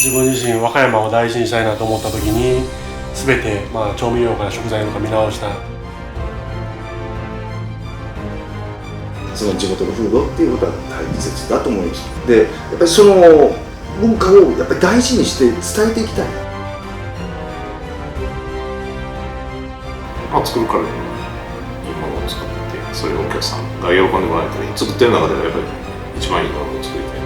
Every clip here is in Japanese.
自分自身和歌山を大事にしたいなと思った時に全て、調味料から食材とか見直した。その地元の風土っていうことは大切だと思います。でやっぱりその文化をやっぱり大事にして伝えていきたい。作るからにはいいものを作って、そういうお客さんが喜んでもらえたり、作ってる中ではやっぱり一番いいものを作りたい。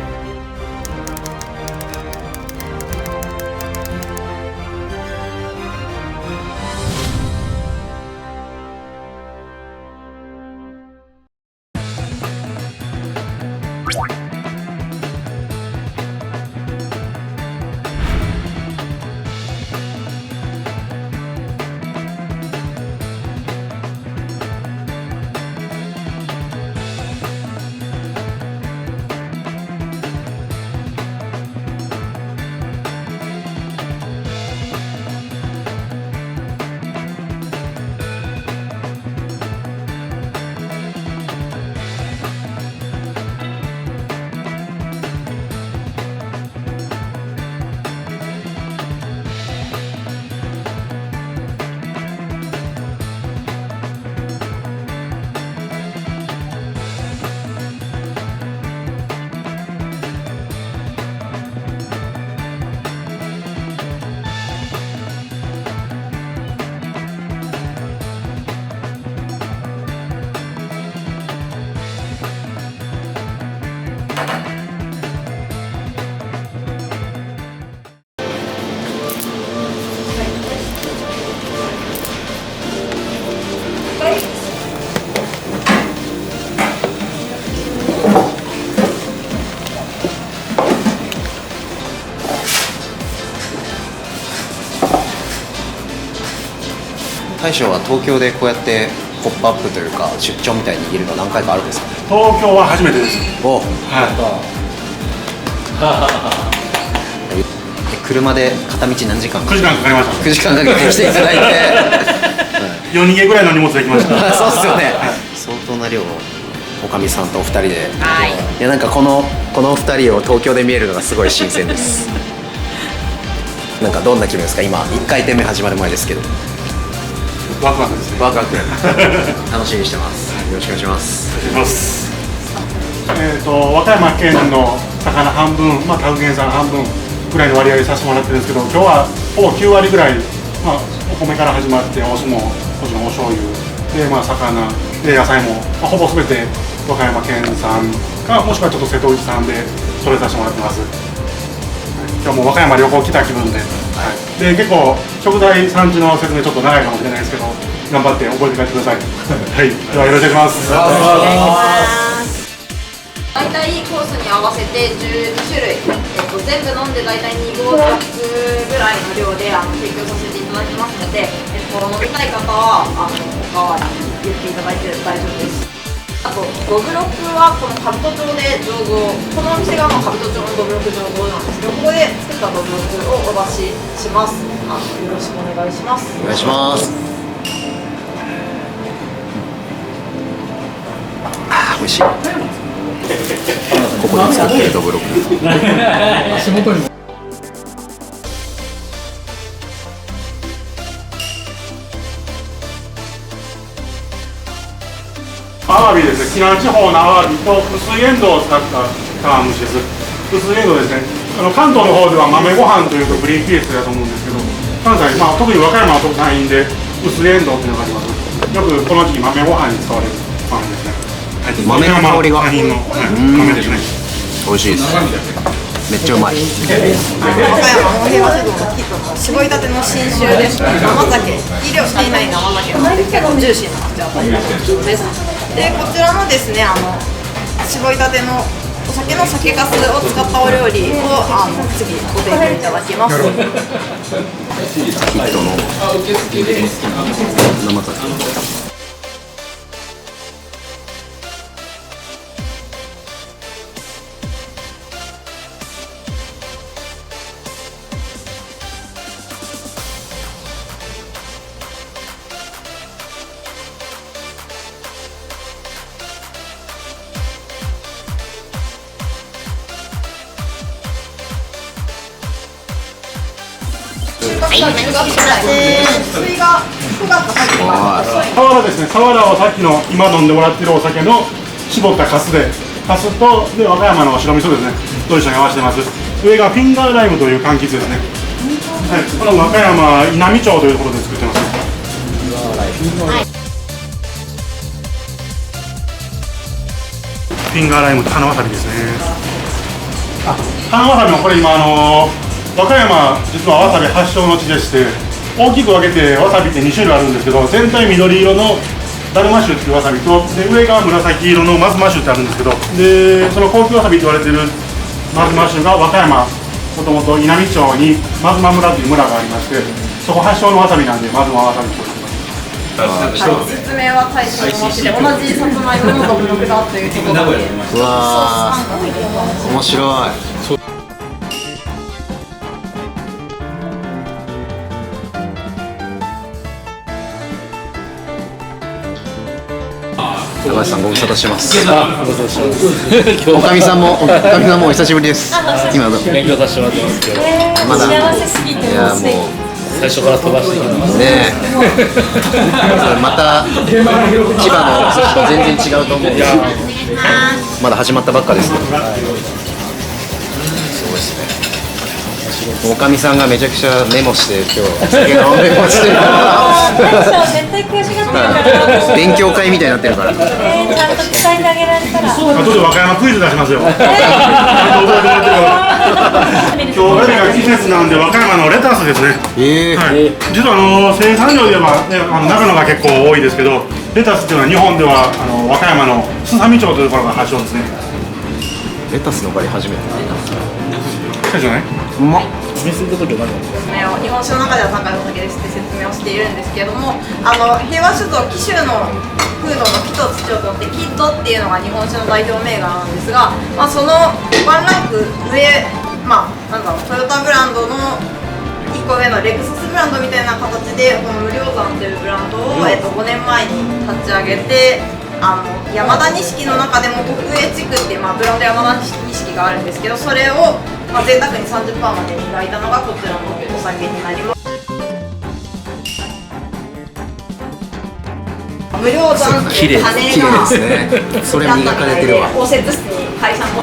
大将は東京でこうやってポップアップというか出張みたいに行けるの何回かあるんですか？東京は初めてです。お、車で片道何時間9時間かかりました。9時間かけて来ていただいて夜逃げぐらいの荷物できました。そうっすよね、相当な量をおかみさんとお二人で、いやなんかこのお二人を東京で見えるのがすごい新鮮ですなんかどんな気分ですか？今1回転目始まる前ですけど。ワクワクですね。ワクワク楽しみにしてます。よろしくお願いします。お願いします。和歌山県の魚半分、タウ県産半分ぐらいの割合でさせてもらってるんですけど、今日はほぼ9割ぐらい、お米から始まってお酢ももちろんお醤油で、魚で野菜も、ほぼ全て和歌山県産かもしくはちょっと瀬戸内産でそれさせてもらってます。今日も和歌山旅行来た気分で、で結構食材産地の説明ちょっと長いかもしれないですけど頑張って覚えて帰ってくださいはい、ではよろしくお願いします。大体コースに合わせて12種類、全部飲んで大体2合ずつぐらいの量で提供させていただきますので、飲みたい方はおかわり言っていただいて大丈夫です。あとどぶろくはこの兜町で醸造、このお店が兜町のどぶろく醸造なんですけど、ここで作ったどぶろくをお出しします。よろしくお願いします。お願いします。美味しい。ここで作ってるどぶろく足元にアワビですね、紀南地方のアワビと薄いエンドウを使った川蒸しです。薄いエンドウですね、関東の方では豆ご飯というとグリーンピースだと思うんですけど、関西、特に和歌山は特産品で薄いエンドウというのがあります。よくこの時期豆ご飯に使われる豆ですね。豆の香りが他人の、豆ですね。美味しいです。めっちゃうまい。和歌山の平和酒造のキットの絞りたての新酒です。生酒、肥料していない生酒なので結構ジューシーな口当たりのです。でこちらのですね絞りたてのお酒の酒粕を使ったお料理を次ご提供いただきます。キットの生酒。水が9月入ってます。サワラですね、サワラをさっきの今飲んでもらってるお酒の絞ったカスで、カスとで和歌山の白味噌ですね、と一緒に合わせてます。上がフィンガーライムという柑橘ですね。はい、これは和歌山稲美町というところで作ってます。フィンガーライムと花わさびですね。あ、花わさびもこれ今和歌山実はわさび発祥の地でして、大きく分けてわさびって2種類あるんですけど、全体緑色のダルマシュっていうわさびと、で上が紫色のマズマシュってあるんですけど、でその高級わさびと言われてるマズマシュが和歌山、もともと稲美町にマズマ村という村がありまして、そこ発祥のわさびなんでマズマわさびと言います。説明は大将の町で同じさつまいもの独特だということで、うわー、面白い。高橋さんご無沙汰してます。おかみさんもお久しぶりです。今勉強させてもらってますけど、まだ幸せすぎていやもう最初から飛ばしてきてます。ねえまた千葉のお寿司と全然違うと思うんで、まだ始まったばっかですけど、そうですね。おかみさんがめちゃくちゃメモして今日お酒飲んでまして絶対悔しがってるから勉強会みたいになってるから、ちゃんと伝えてあげられたら後で和歌山クイズ出しますよ。ちゃんと覚えてもらってるから。今日が季節なんで和歌山のレタスですね。はい、実は生産量で言えば、ね、長野が結構多いですけど、レタスっていうのは日本では和歌山のすさみ町というところが発祥ですね。レタスの狩り初めて。そうじゃない？うまっ。説明するときは日本酒の中では高いお酒ですって説明をしているんですけれども、平和酒造紀州の風土の木と土を取ってキッドっていうのが日本酒の代表銘柄なんですが、そのワンランク上、なんだろう、トヨタブランドの1個上のレクサスブランドみたいな形でこの無量山というブランドを、5年前に立ち上げて、山田錦の中でも特 A 地区っていう、ブランド山田錦があるんですけど、それを贅沢に 30% まで磨いたのがこちらのお酒になります。無料山っていう羽綺麗ですね。それ磨かれてるわ。応接室に会社の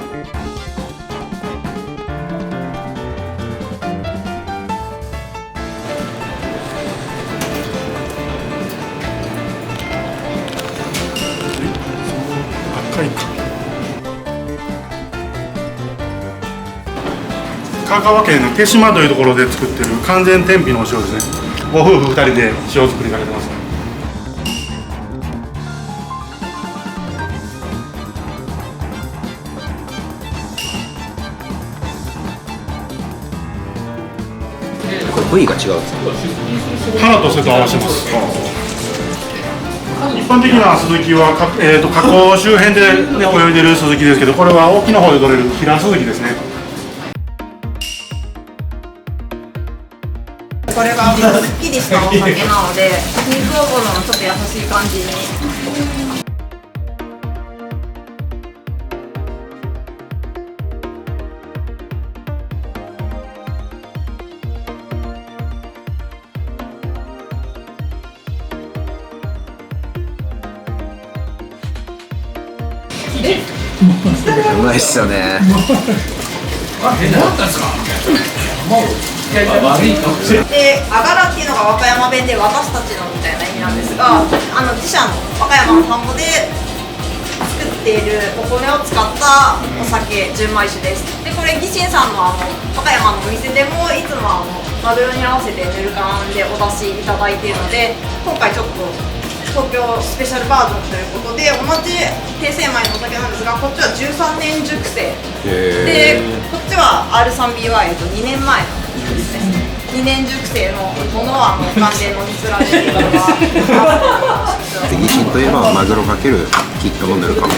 赤いか。香川県の手島というところで作ってる完全天日のお塩ですね。ご夫婦2人で塩作りされてます。これ部位が違うんですか？花と瀬と合わせます。一般的なスズキは加工周辺で、泳いでるスズキですけど、これは沖の方で取れる平スズキですね。これがすっきりしたお酒なので、水を飲むのちょっと優しい感じに。うまいっすよね。で、あがらっていうのが和歌山弁で私たちのみたいな意味なんですが、自社の和歌山の田んぼで作っているお米を使ったお酒、純米酒です。で、これ義信さんの和歌山のお店でもいつもマグロに合わせてぬるかんでお出しいただいているので、今回ちょっと東京スペシャルバージョンということで、同じ平成米のお酒なんですが、こっちは13年熟成で、こっちは R3BY 2年前のですね。2年熟成のものは完全の蜜らしいのがギシンといえばマグロかけるキットのぬるかも。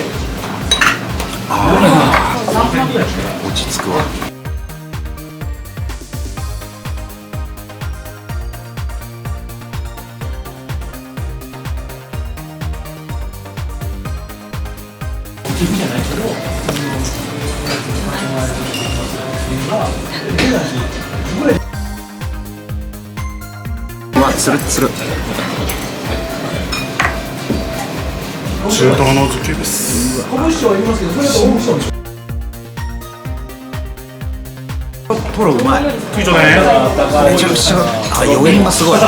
落ち着くわ。つるつる。中トロの漬けです。トロうまい。食いちょうだね。めちゃくちゃ余韻がすごい。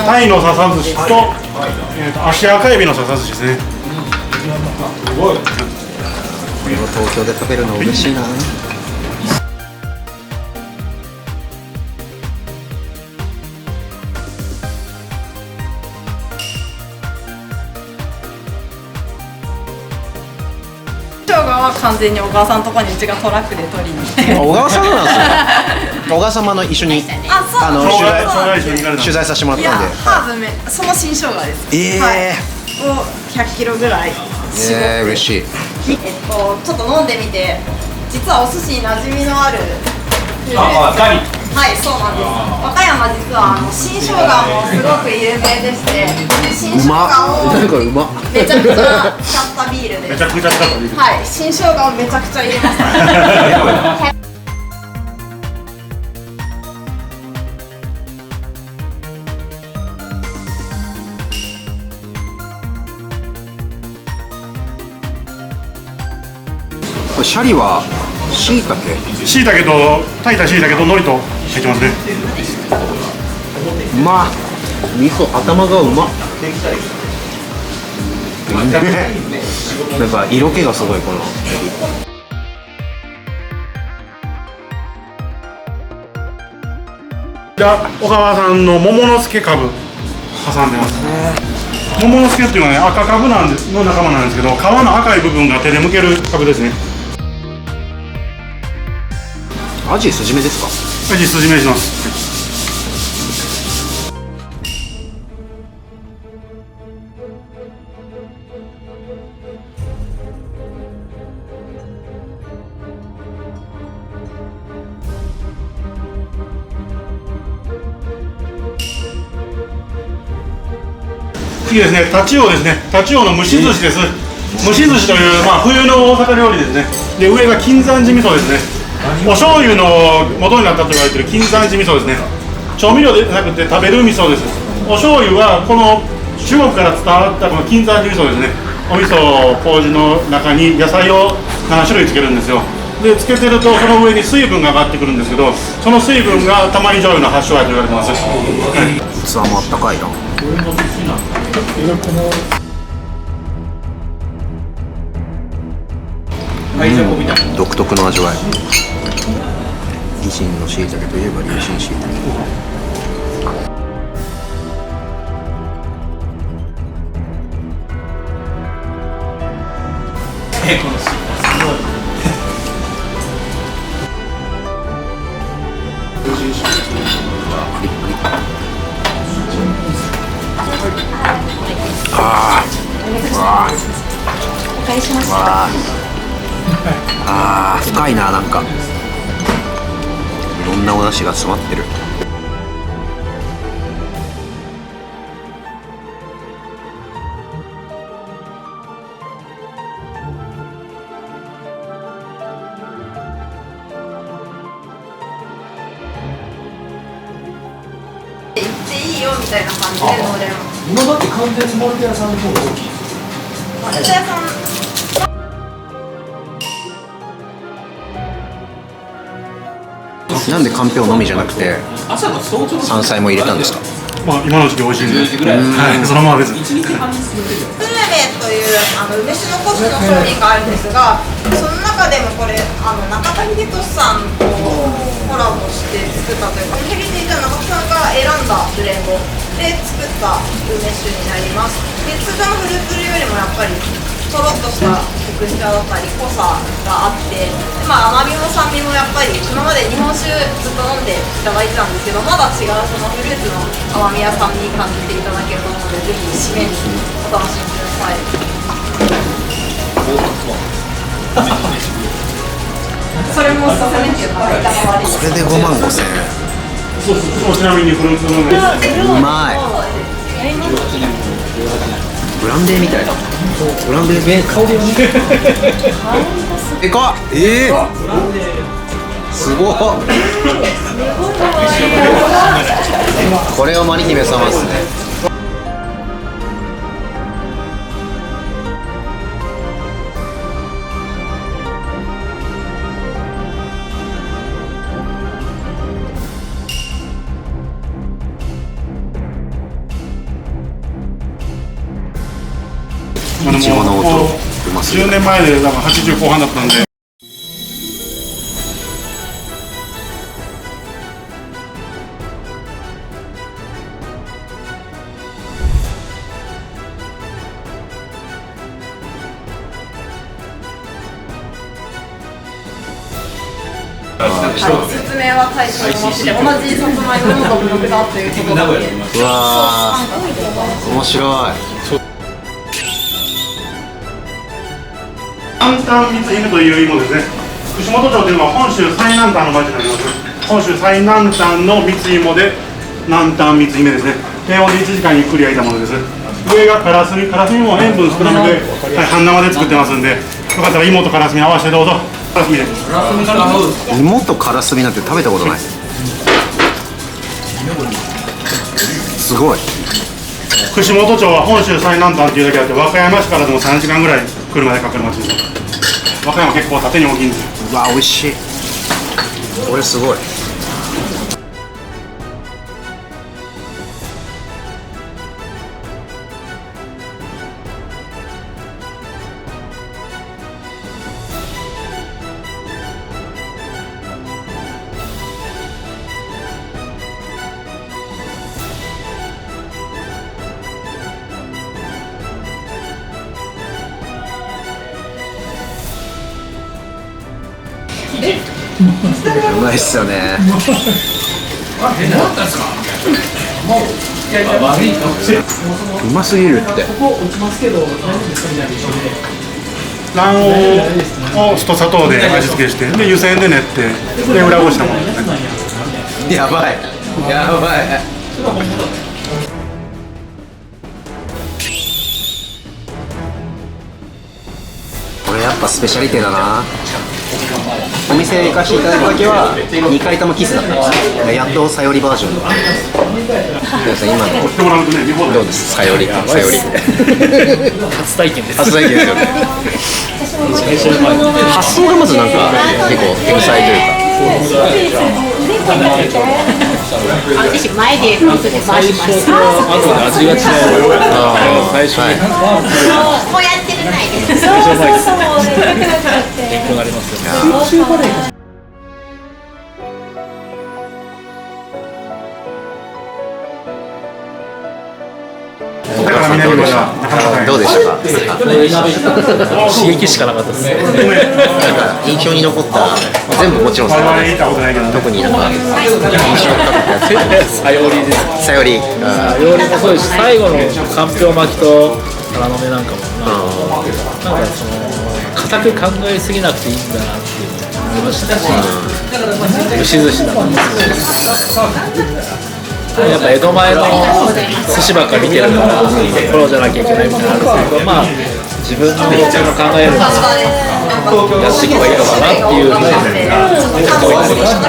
タイの笹寿司と、足赤エビの笹寿司ですね。これを東京で食べるの嬉しいな。生姜は完全に小川さんのところにうちがトラックで取りに行って小川さんなんですよ。小川様の一緒にあ、そう将来そう一緒に行かれたん取材させてもらっいや、たんで。ハーブその新生姜ですえはい、を100キロぐらい絞って嬉しい。ちょっと飲んでみて、実はお寿司に馴染みのあるフルーツはい、そうなんです。和歌山実は新生姜もすごく有名でして、新生姜を何これうま。めちゃくちゃ使ったビールです。めちゃくちゃ使ったビール。はい、新生姜をめちゃくちゃ入れますね。これシャリはしいたけ。椎茸と炊いた椎茸と海苔と入ってますね。うまっ。味噌頭がうまっ。なんか色気がすごいこの。じゃあ小川さんの桃の助かぶ挟んでます。桃の助っていうのはね、赤かぶなんですの仲間なんですけど、皮の赤い部分が手で剥けるかぶですね。アジ筋目ですか。味筋目します。次ですね、タチウオですね。タチウオの蒸し寿司です。蒸し寿司という、冬の大阪料理ですね。で、上が金山寺味噌ですね。お醤油の元になったと言われている金山寺味噌ですね。調味料でなくて食べる味噌です。お醤油はこの中国から伝わったこの金山寺味噌ですね。お味噌麹の中に野菜を7種類つけるんですよ。で、つけてるとその上に水分が上がってくるんですけど、その水分がたまり醤油の発祥やと言われてます。器もあったかいな。独特の味わい。維新のしいたけといえば維新しいたけ。ああ、深いな、なんかいろんなお出汁が詰まってる。行っていいよみたいな感じで乗れます。今だって完全にモルテ屋さんの方が大きい。マルテ屋さんなんでかんぴょうのみじゃなくて山菜も入れたんですか。今の時期美味しいんで、はい、そのままです。スルメという梅酒のコシの商品があるんですが、その中でもこれ中田秀俊さんとコラボして作ったというか、ヘリテージの中田さんが選んだブレンドで作った梅酒になります。で、通常のフルーツ類よりもやっぱりとろっとしたテクスチャーだったり濃さがあって、甘みも酸味もやっぱり今まで日本酒ずっと飲んでいただいてたんですけど、まだ違うそのフルーツの甘みや酸味感じていただけると思うので、ぜひ締めにお楽しみください。それもおすすめっていうのは板回り。これで5万5,000円。そうちなみにフルーツのね、うまい。ブランデーみたいな。ブランデー香りをね。でかっ。すごっ。これをマリ姫様ですね。いちごの音、うますぎる。10年前で多分80後半だったんで。説明は大将の町で同じさつまいもの独特だということだけ。うわー、面白い。南丹光姫という芋ですね。串本町というのは本州最南端の町になります。本州最南端の蜜芋で南丹光姫ですね。低温で1時間ゆっくり焼いたものです。上がカラスミも塩分少なめで半生で作ってますんで、よかったら芋とカラスミ合わせてどうぞ。カラスミで。芋とカラスミなんて食べたことない。すごい。串本町は本州最南端っていうだけあって、和歌山市からでも3時間ぐらい車でかかる町です。和歌山結構縦に大きいんですよ。うわ、美味しい。これすごい。うまいっすよね。うますぎるって。卵黄を酢と砂糖で味付けして、で湯煎で練って、で裏ごしたものですね。やばい。やばい。これやっぱスペシャリテだな。お店行かせていただいた時は2回ともキスだったんですよ。やっとさよりバージョン。皆さん今のどうです？さより。初体験です。初体験ですよね。発想がまずなんか結構天才というか。私前で水で回します。後で味が違う。最初にもうやってるないです。そう勉強になりますよね。どうでしたか？刺激しかなかったですね。なんか印象に残った全部もちろんですけど、特になんか印象深かったやつ。さよりです。さより。さよりもそうですし、最後のかんぴょう巻きとタラの芽なんかもなんかその固く考えすぎなくていいんだなっていうのを思いましたし、蒸し寿司だったんですけど。やっぱ江戸前の寿司ばっかり見てるからプロじゃなきゃいけないみたいなのがあるんですけど、まあ自分の考えるのをやっていけばいいのかなっていうふうに思いました。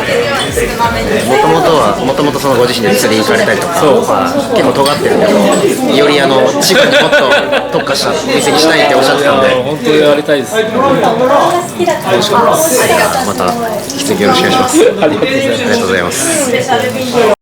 もともとそのご自身で釣り行かれたりとか、結構尖ってるけど、より地区にもっと特化したお店にしたいっておっしゃってたんで、本当にやりたいです。楽しかったです。また引き続きよろしくお願いします。ありがとうございます。ありがとうございます。